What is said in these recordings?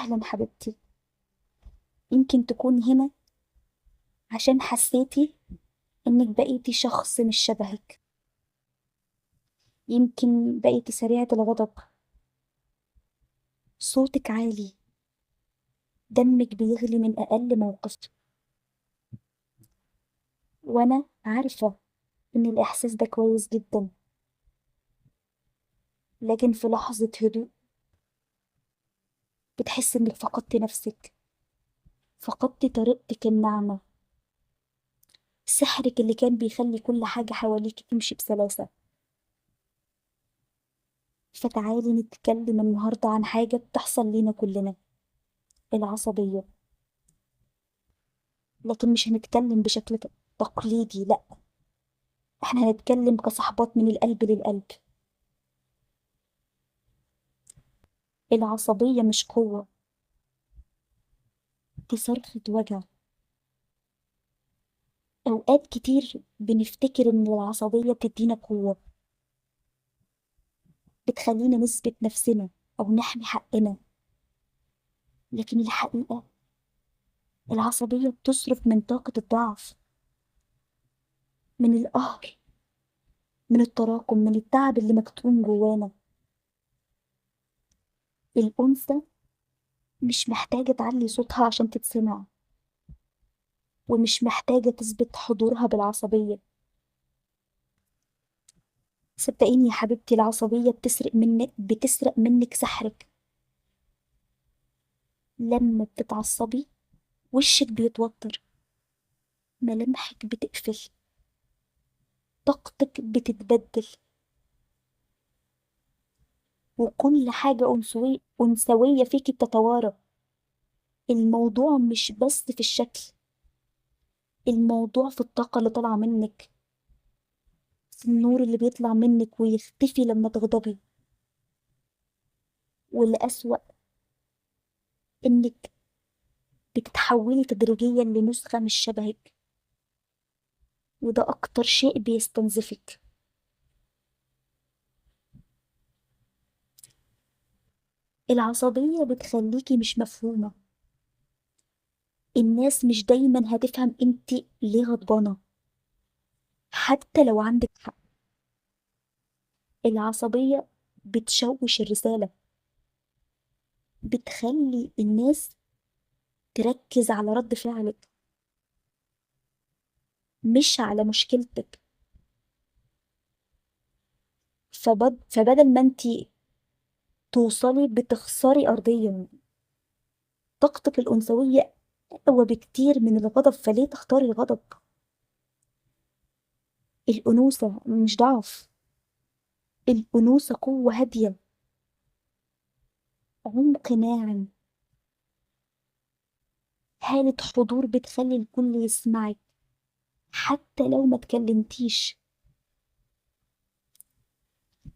أهلا حبيبتي. يمكن تكون هنا عشان حسيتي إنك بقيتي شخص مش شبهك. يمكن بقيتي سريعة الغضب، صوتك عالي، دمك بيغلي من أقل موقف. وأنا عارفة إن الإحساس ده كويس جدا، لكن في لحظة هدوء بتحس إنك فقدتي نفسك، فقدتي طريقتك الناعمة، سحرك اللي كان بيخلي كل حاجة حواليك تمشي بسلاسة. فتعالي نتكلم النهاردة عن حاجة بتحصل لينا كلنا: العصبية. لكن مش هنتكلم بشكل تقليدي، لأ، احنا هنتكلم كصحبات من القلب للقلب. العصبية مش قوة، دي صرخة وجع. أوقات كتير بنفتكر إن العصبية بتدينا قوة، بتخلينا نثبت نفسنا أو نحمي حقنا. لكن الحقيقة العصبية بتصرف من طاقة الضعف، من القهر، من التراكم، من التعب اللي مكتوم جوانا. الأنثى مش محتاجة تعلي صوتها عشان تتسمع، ومش محتاجة تثبت حضورها بالعصبية. صدقيني يا حبيبتي، العصبية بتسرق منك سحرك. لما بتتعصبي وشك بيتوتر، ملامحك بتقفل، طاقتك بتتبدل، وكل حاجة أنثوية فيكي بتتوارى. الموضوع مش بس في الشكل، الموضوع في الطاقة اللي طالعة منك، في النور اللي بيطلع منك ويختفي لما تغضبي. والأسوأ إنك بتتحولي تدريجيا لنسخة مش شبهك، وده أكتر شيء بيستنزفك. العصبية بتخليكي مش مفهومة، الناس مش دايما هتفهم انت ليه غضبانة حتى لو عندك حق. العصبية بتشوش الرسالة، بتخلي الناس تركز على رد فعلك مش على مشكلتك. فبدل ما انت توصلي بتخسري أرضيا. طاقتك الأنثوية أقوى بكتير من الغضب، فليه تختاري الغضب؟ الأنوثة مش ضعف، الأنوثة قوة هادية، عمق ناعم، هالة حضور بتخلي الكل يسمعك حتى لو ما تكلمتيش.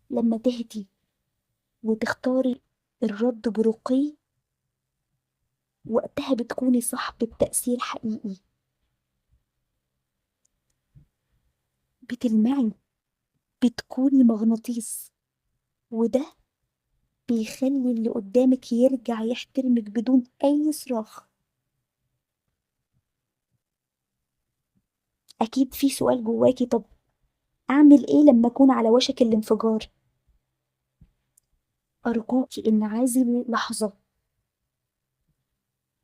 لما تهدي وتختاري الرد برقي، وقتها بتكوني صاحبة تأثير حقيقي، بتلمعي، بتكوني مغناطيس. وده بيخلي اللي قدامك يرجع يحترمك بدون أي صراخ. أكيد في سؤال جواكي: طب أعمل إيه لما أكون على وشك الانفجار؟ أرجوكي إن عازلي لحظة،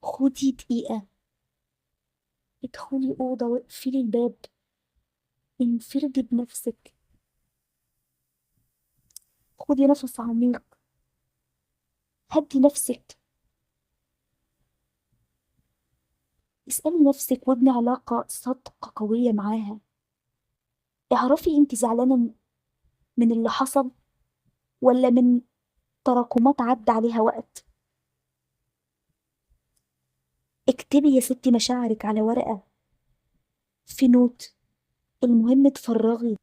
خدي دقيقة، ادخلي أوضة واقفلي الباب، انفردي بنفسك، خدي نفس عميق، هدي نفسك، اسألي نفسك وابني علاقة صادقة قوية معاها. اعرفي انت زعلانة من اللي حصل، ولا من تراكمات عدى عليها وقت. اكتبي يا ستي مشاعرك على ورقة، في نوت، المهم تفرغي،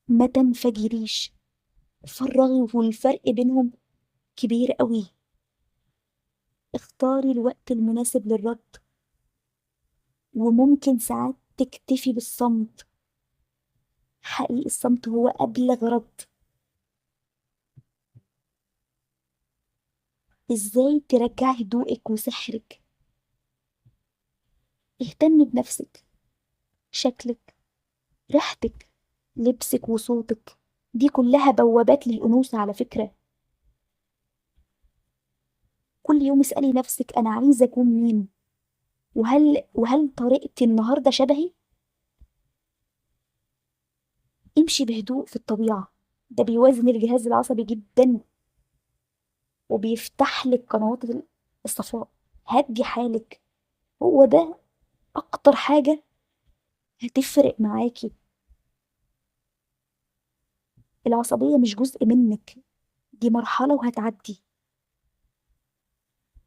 ما تنفجريش، فرغي. والفرق بينهم كبير قوي. اختاري الوقت المناسب للرد، وممكن ساعات تكتفي بالصمت. حقيقي الصمت هو أبلغ رد. ازاي ترجعي هدوءك وسحرك. اهتمي بنفسك، شكلك، ريحتك، لبسك وصوتك، دي كلها بوابات للأنوثة على فكرة. كل يوم اسألي نفسك أنا عايزة أكون مين، وهل طريقتي النهاردة شبهي. امشي بهدوء في الطبيعة، ده بيوازن الجهاز العصبي جدا وبيفتح لك قنوات الصفاء. هدي حالك، هو ده أكتر حاجة هتفرق معاكي. العصبية مش جزء منك، دي مرحلة وهتعدي.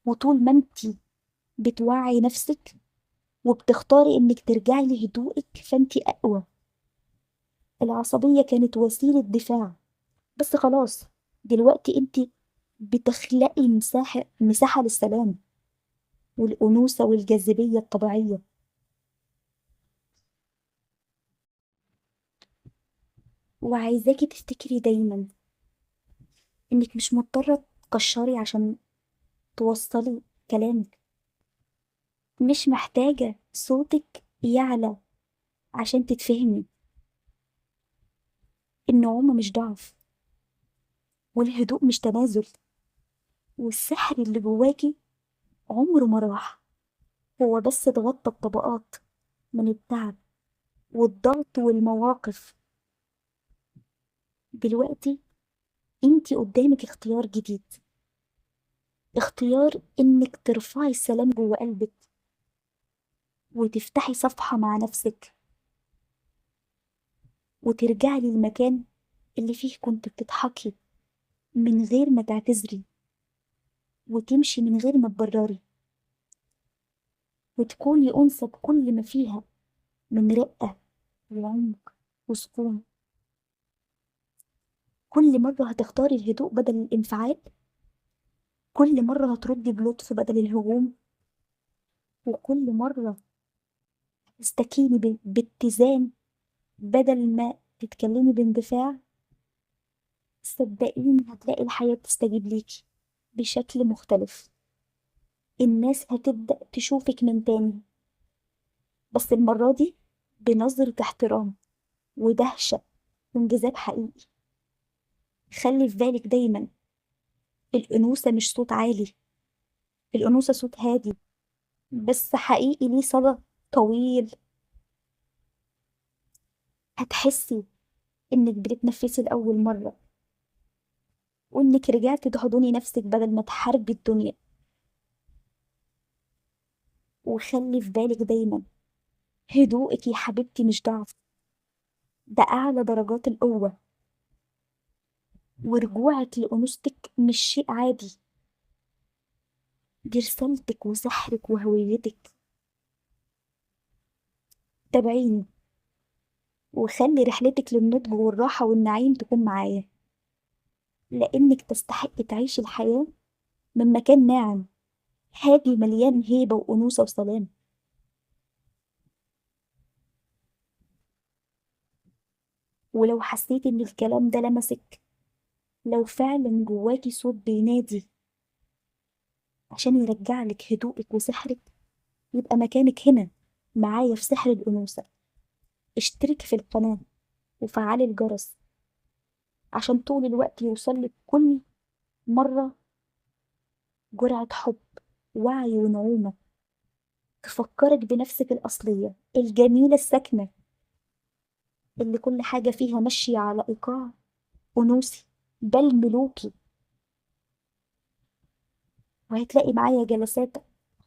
وطول ما انتي بتوعي نفسك وبتختاري انك ترجعي لهدوءك فانتي أقوى. العصبية كانت وسيلة دفاع، بس خلاص دلوقتي انتي بتخلقي مساحة للسلام والأنوثة والجاذبية الطبيعية. وعايزاكي تفتكري دايما إنك مش مضطرة تكشري عشان توصلي كلامك، مش محتاجة صوتك يعلى عشان تتفهمي. النعومة مش ضعف، والهدوء مش تنازل، والسحر اللي جواكي عمره ما راح، هو بس اتغطى بطبقات من التعب والضغط والمواقف. دلوقتي انتي قدامك اختيار جديد، اختيار انك ترفعي السلام جوه قلبك وتفتحي صفحة مع نفسك وترجعي للمكان اللي فيه كنت بتضحكي من غير ما تعتذري، وتمشي من غير ما تبرري، وتكوني أنثى بكل ما فيها من رقة وعمق وسكون. كل مرة هتختاري الهدوء بدل الانفعال، كل مرة هتردي بلطف بدل الهجوم، وكل مرة تستكيني باتزان بدل ما تتكلمي باندفاع. صدقيني هتلاقي الحياة بتستجيب ليكي بشكل مختلف. الناس هتبدأ تشوفك من تاني، بس المرة دي بنظرة احترام ودهشة وانجذاب حقيقي. خلي في بالك دايما الأنوثة مش صوت عالي، الأنوثة صوت هادي بس حقيقي ليه صدى طويل. هتحسي إنك بتتنفسي لأول مرة، وإنك رجعتي تحضني نفسك بدل ما تحاربي الدنيا. وخلي في بالك دايما هدوءك يا حبيبتي مش ضعف، ده أعلى درجات القوة. ورجوعك لأنوثتك مش شيء عادي، دي رسالتك وسحرك وهويتك. تابعيني وخلي رحلتك للنضج والراحة والنعيم تكون معايا، لأنك تستحقي تعيشي الحياة من مكان ناعم هادي مليان هيبة وأنوثة وسلام. ولو حسيتي إن الكلام ده لمسك، لو فعلا جواكي صوت بينادي عشان يرجعلك هدوءك وسحرك، يبقى مكانك هنا معايا في سحر الأنوثة. اشتركي في القناة وفعلي الجرس عشان طول الوقت يوصلك كل مرة جرعة حب، وعي ونعومة تفكرك بنفسك الأصلية الجميلة الساكنة اللي كل حاجة فيها ماشية على إيقاع أنوثي بل ملوكي. وهتلاقي معايا جلسات،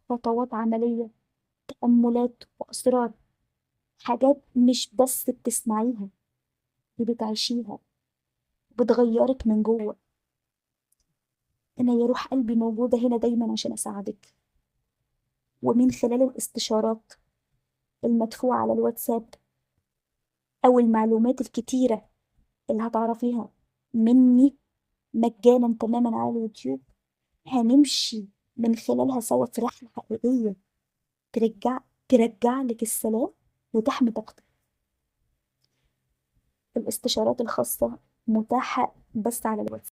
خطوات عملية، تأملات وأسرار، حاجات مش بس بتسمعيها، دي بتعيشيها، بتغيرك من جوه. أنا يا روح قلبي موجودة هنا دايما عشان أساعدك، ومن خلال الاستشارات المدفوعة على الواتساب أو المعلومات الكتيرة اللي هتعرفيها مني مجانا تماما على اليوتيوب، هنمشي من خلالها سوا في رحلة حقيقية ترجع ترجع لك السلام وتحمي طاقتك. الاستشارات الخاصة متاحة بس على الواتساب.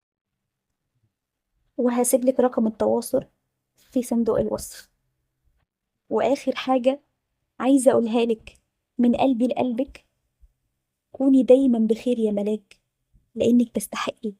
وهسيبلك رقم التواصل في صندوق الوصف. وآخر حاجة عايزة أقولها لك من قلبي لقلبك، كوني دايما بخير يا ملاك، لأنك تستحقي.